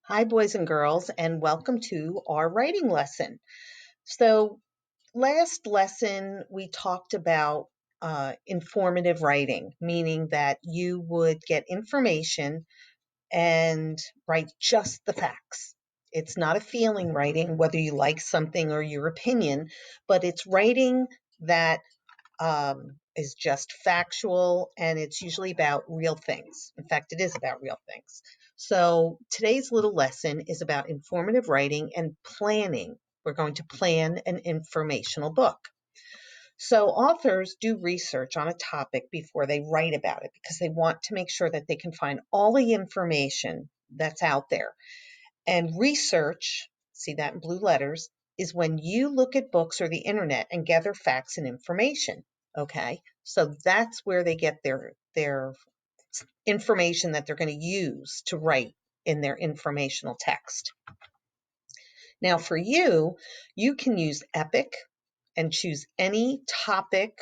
Hi, boys and girls, and welcome to our writing lesson. So, last lesson we talked about informative writing, meaning that you would get information and write just the facts. It's not a feeling writing, whether you like something or your opinion, but it's writing that is just factual and it's usually about real things. In fact, it is about real things. So today's little lesson is about informative writing and planning. We're going to plan an informational book. So authors do research on a topic before they write about it because they want to make sure that they can find all the information that's out there. And research, see that in blue letters, is when you look at books or the internet and gather facts and information. Okay, so that's where they get their information that they're going to use to write in their informational text. Now, for you, you can use Epic and choose any topic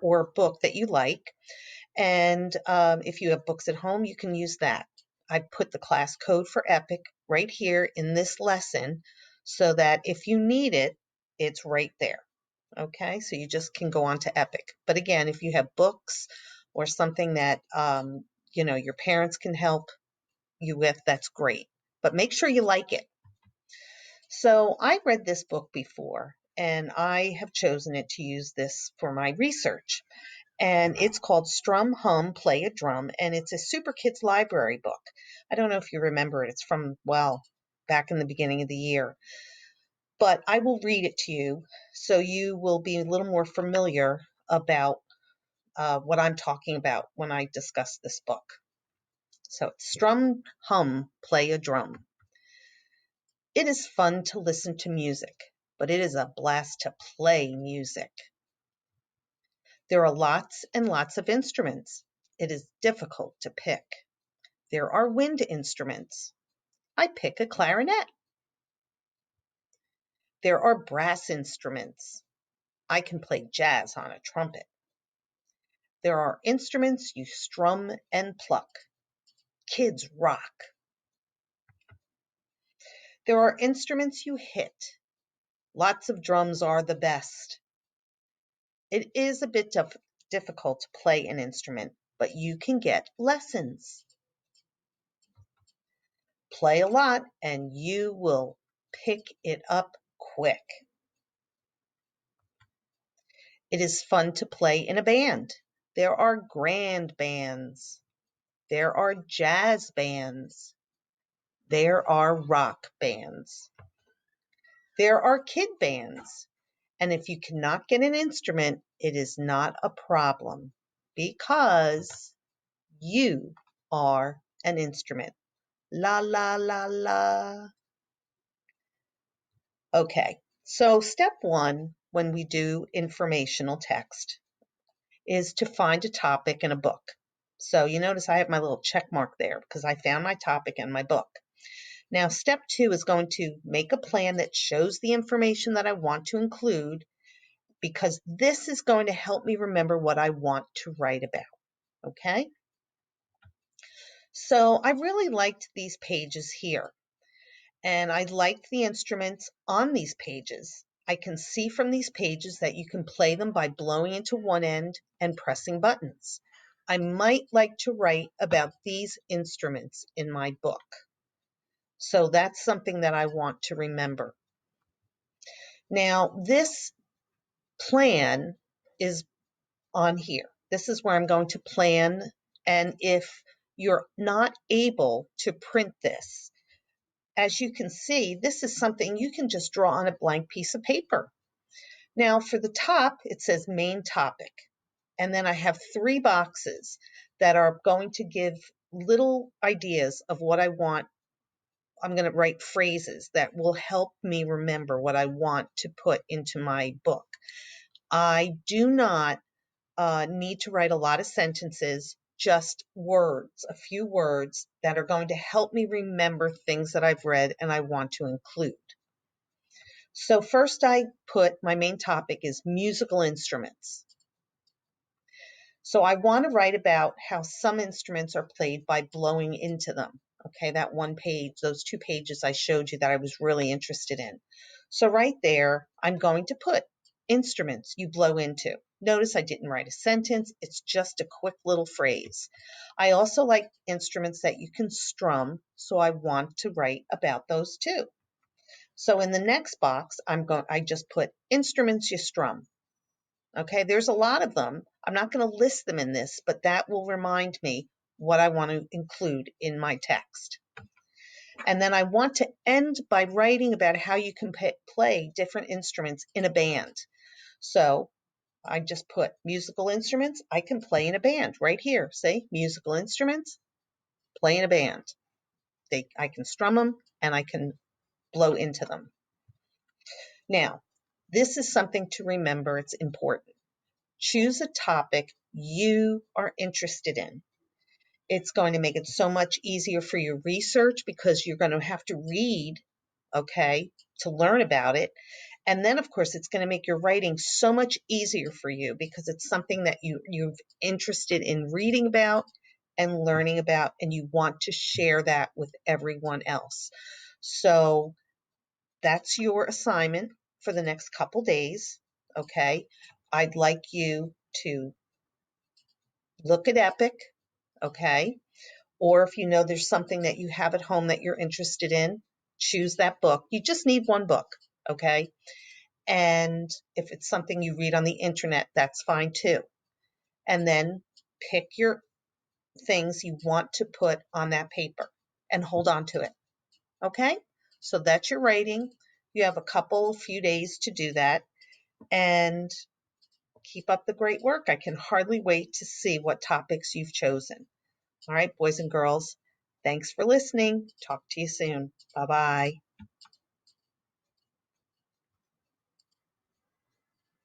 or book that you like. And if you have books at home, you can use that. I put the class code for Epic right here in this lesson so that if you need it, it's right there. Okay, so you just can go on to Epic. But again, if you have books or something that your parents can help you with, that's great. But make sure you like it. So I read this book before, and I have chosen it to use this for my research. And it's called Strum, Hum, Play a Drum, and it's a Super Kids Library book. I don't know if you remember it. It's from, well, back in the beginning of the year. But I will read it to you so you will be a little more familiar about what I'm talking about when I discuss this book. So it's Strum, Hum, Play a Drum. It is fun to listen to music, but it is a blast to play music. There are lots and lots of instruments. It is difficult to pick. There are wind instruments. I pick a clarinet. There are brass instruments. I can play jazz on a trumpet. There are instruments you strum and pluck. Kids rock. There are instruments you hit. Lots of drums are the best. It is a bit difficult to play an instrument, but you can get lessons. Play a lot and you will pick it up quick. It is fun to play in a band. There are grand bands. There are jazz bands. There are rock bands. There are kid bands. And if you cannot get an instrument, it is not a problem because you are an instrument. La, la, la, la. Okay, so step one when we do informational text is to find a topic in a book. So you notice I have my little check mark there because I found my topic in my book. Now, step two is going to make a plan that shows the information that I want to include because this is going to help me remember what I want to write about. Okay? So I really liked these pages here, and I liked the instruments on these pages. I can see from these pages that you can play them by blowing into one end and pressing buttons. I might like to write about these instruments in my book. So that's something that I want to remember. Now, this plan is on here. This is where I'm going to plan. And if you're not able to print this, as you can see, this is something you can just draw on a blank piece of paper. Now for the top, it says main topic. And then I have three boxes that are going to give little ideas of what I want. I'm going to write phrases that will help me remember what I want to put into my book. I do not need to write a lot of sentences, just words, a few words that are going to help me remember things that I've read and I want to include. So first I put my main topic is musical instruments. So I want to write about how some instruments are played by blowing into them. Okay, that one page, those 2 pages I showed you that I was really interested in. So right there, I'm going to put instruments you blow into. Notice I didn't write a sentence, it's just a quick little phrase. I also like instruments that you can strum, so I want to write about those too. So in the next box, I just put instruments you strum. Okay, there's a lot of them. I'm not going to list them in this, but that will remind me what I want to include in my text. And then I want to end by writing about how you can play different instruments in a band. So I just put musical instruments I can play in a band right here. See, musical instruments, play in a band. I can strum them and I can blow into them. Now, this is something to remember. It's important. Choose a topic you are interested in. It's going to make it so much easier for your research because you're going to have to read, okay, to learn about it. And then, of course, it's going to make your writing so much easier for you because it's something that you're interested in reading about and learning about, and you want to share that with everyone else. So that's your assignment for the next couple days, okay? I'd like you to look at Epic, okay? Or if you know there's something that you have at home that you're interested in, choose that book. You just need one book, okay? And if it's something you read on the internet, that's fine too. And then pick your things you want to put on that paper and hold on to it, okay? So that's your writing. You have a few days to do that. And keep up the great work. I can hardly wait to see what topics you've chosen. All right, boys and girls, thanks for listening. Talk to you soon. Bye bye.